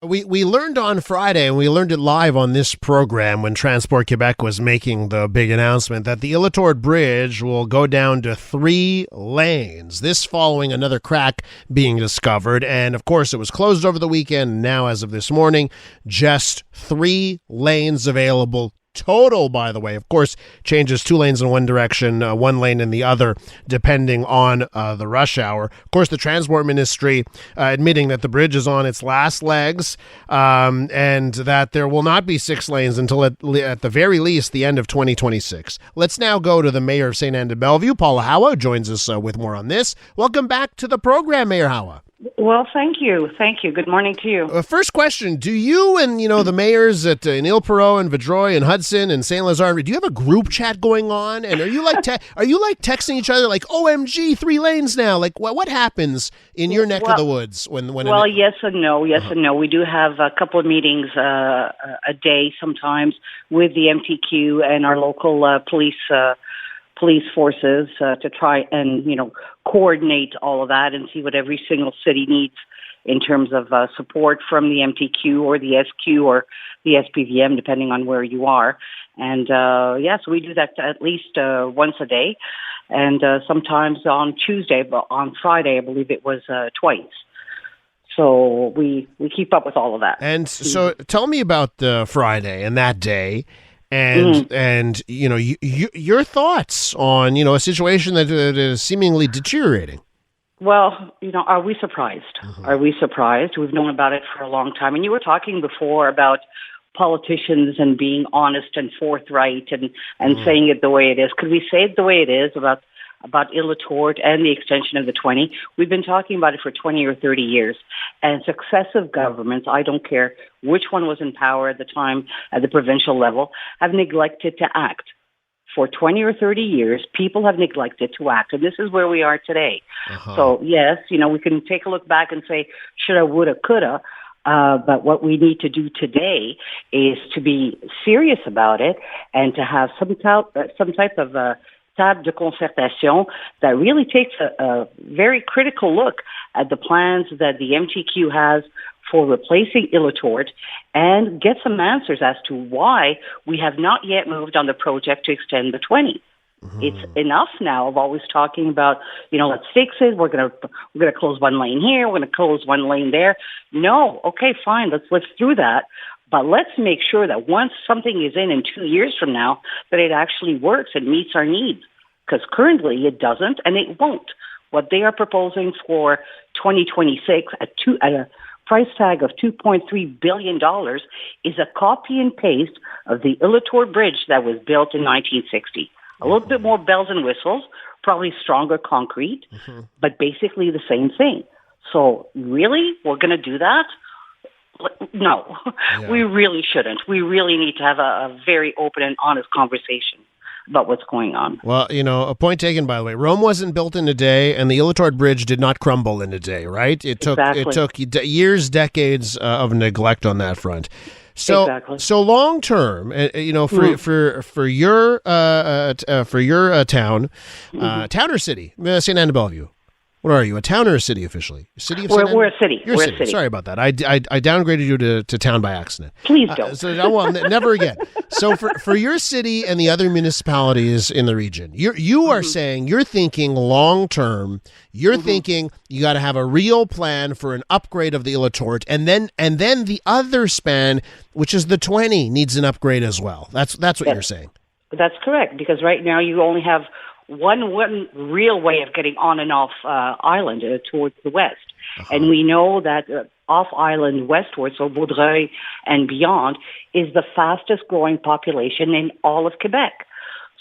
We learned on Friday, and we learned it live on this program when Transport Quebec was making the big announcement that the Île-Aux-Tourtes Bridge will go down to 3 lanes. This following another crack being discovered. And, of course, it was closed over the weekend. Now, as of this morning, just 3 lanes available total, by the way. Of course, changes 2 lanes in one direction, 1 lane in the other, depending on the rush hour. Of course, the Transport Ministry admitting that the bridge is on its last legs and that there will not be 6 lanes until at the very least the end of 2026. Let's now go to the Mayor of Sainte-Anne-de-Bellevue, Paola Hawa, joins us with more on this. Welcome back to the program, Mayor Hawa. Well, thank you. Thank you. Good morning to you. First question, do you and, the mayors in Ile-Perrot and Vaudreuil and Hudson and St. Lazare, do you have a group chat going on? And are you like texting each other like, OMG, 3 lanes now? Like, what happens in your neck of the woods when? Well, yes and no. Yes and no. We do have a couple of meetings a day sometimes with the MTQ and our local police forces to try and, coordinate all of that and see what every single city needs in terms of support from the MTQ or the SQ or the SPVM, depending on where you are. And, so we do that at least once a day. And sometimes on Tuesday, but on Friday, I believe it was twice. So we keep up with all of that. And so tell me about Friday and that day. And your thoughts on a situation that is seemingly deteriorating. Well, are we surprised? Mm-hmm. Are we surprised? We've known about it for a long time. And you were talking before about politicians and being honest and forthright and saying it the way it is. Could we say it the way it is about Île-Aux-Tourtes and the extension of the 20? We've been talking about it for 20 or 30 years. And successive governments, I don't care which one was in power at the time at the provincial level, have neglected to act. For 20 or 30 years, people have neglected to act. And this is where we are today. Uh-huh. So, yes, we can take a look back and say, shoulda, woulda, coulda. But what we need to do today is to be serious about it and to have some type of table de concertation that really takes a very critical look at the plans that the MTQ has for replacing Île-Aux-Tourtes and get some answers as to why we have not yet moved on the project to extend the 20. Mm-hmm. It's enough now of always talking about, let's fix it. We're gonna close 1 lane here. We're gonna close 1 lane there. No, okay, fine. Let's do that. But let's make sure that once something is in 2 years from now, that it actually works and meets our needs. Because currently it doesn't, and it won't. What they are proposing for 2026 at a price tag of $2.3 billion is a copy and paste of the Île-Aux-Tourtes Bridge that was built in 1960. A little bit more bells and whistles, probably stronger concrete, but basically the same thing. So really, we're going to do that? No, We really shouldn't. We really need to have a very open and honest conversation about what's going on. Well, a point taken, by the way. Rome wasn't built in a day, and the Île-Aux-Tourtes Bridge did not crumble in a day, right? It took years, decades of neglect on that front. So, so long term, for your town, town or city, Sainte-Anne-de-Bellevue. What are you, a town or a city officially? City of we're a city. You're a city. Sorry about that. I downgraded you to town by accident. Please don't. Never again. So for your city and the other municipalities in the region, you are saying you're thinking long term. You're thinking you got to have a real plan for an upgrade of the Île-Aux-Tourtes, and then the other span, which is the 20, needs an upgrade as well. That's what you're saying. That's correct, because right now you only have one real way of getting on and off island towards the west. Uh-huh. And we know that off island westward, so Vaudreuil and beyond, is the fastest growing population in all of Quebec.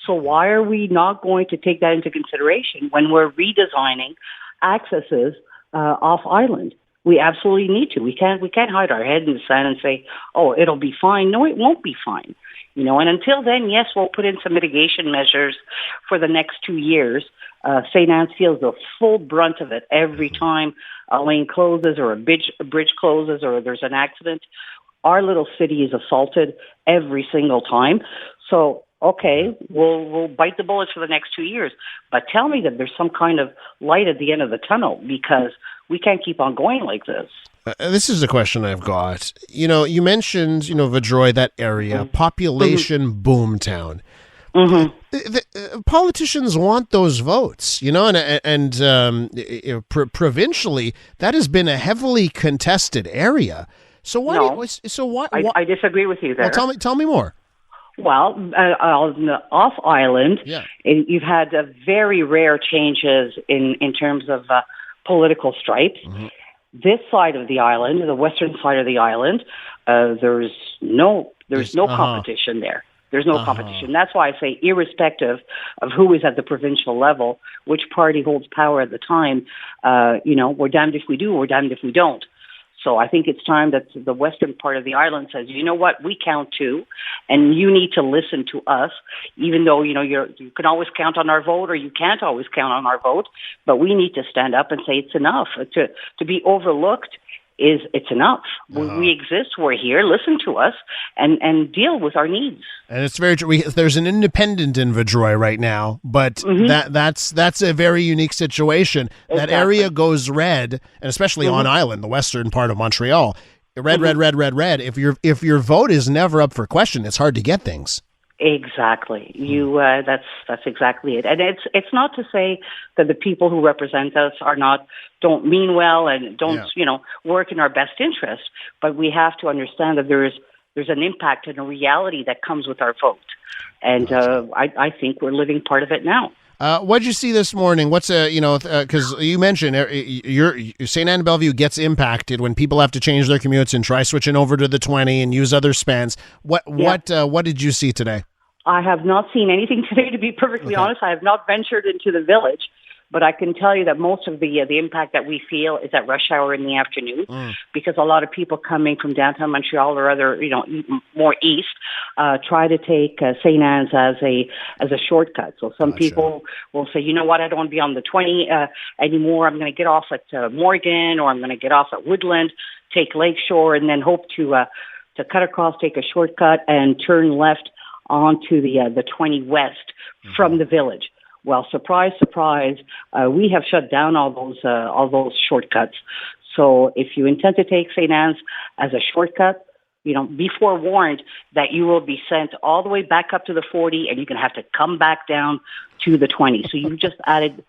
So why are we not going to take that into consideration when we're redesigning accesses off island? We absolutely need to. We can't hide our head in the sand and say, oh, it'll be fine. No, it won't be fine. And until then, yes, we'll put in some mitigation measures for the next 2 years. St. Anne's feels the full brunt of it every time a lane closes or a bridge closes or there's an accident. Our little city is assaulted every single time. So, okay, we'll bite the bullets for the next 2 years. But tell me that there's some kind of light at the end of the tunnel, because we can't keep on going like this. This is a question I've got. You mentioned, Vaudreuil, that area, population boomtown. Mm-hmm. Politicians want those votes, and provincially, that has been a heavily contested area. So why? I disagree with you there. Well, tell me more. Well, on the off island, you've had very rare changes in terms of political stripes. Mm-hmm. This side of the island, the western side of the island, there's no competition there. There's no competition. That's why I say, irrespective of who is at the provincial level, which party holds power at the time, we're damned if we do, we're damned if we don't. So I think it's time that the western part of the island says, you know what, we count too, and you need to listen to us, even though, you can always count on our vote or you can't always count on our vote, but we need to stand up and say it's enough. To be overlooked it's enough. We exist, we're here, listen to us, and deal with our needs. And it's very true. There's an independent in Vaudreuil right now, but that's a very unique situation. Exactly. That area goes red, and especially on island, the western part of Montreal, red. If your vote is never up for question, it's hard to get things. Exactly. That's exactly it. And it's not to say that the people who represent us don't mean well and don't work in our best interest, but we have to understand that there's an impact and a reality that comes with our vote. And I think we're living part of it now. What did you see this morning? What's because you mentioned your Sainte-Anne-de-Bellevue gets impacted when people have to change their commutes and try switching over to the 20 and use other spans. What did you see today? I have not seen anything today, to be perfectly honest. I have not ventured into the village, but I can tell you that most of the impact that we feel is at rush hour in the afternoon, because a lot of people coming from downtown Montreal or other, more east, try to take St. Anne's as a shortcut. So some people will say, you know what, I don't want to be on the 20 anymore. I'm going to get off at Morgan, or I'm going to get off at Woodland, take Lakeshore, and then hope to cut across, take a shortcut, and turn left onto the 20 west from the village. Well, surprise, surprise, we have shut down all those shortcuts. So if you intend to take St. Anne's as a shortcut, be forewarned that you will be sent all the way back up to the 40, and you're going to have to come back down to the 20. So you've just added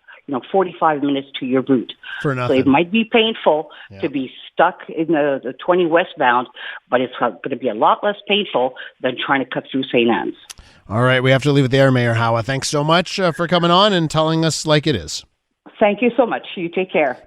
45 minutes to your route. For nothing. So it might be painful to be stuck in the 20 westbound, but it's going to be a lot less painful than trying to cut through St. Anne's. All right, we have to leave it there, Mayor Hawa. Thanks so much for coming on and telling us like it is. Thank you so much. You take care.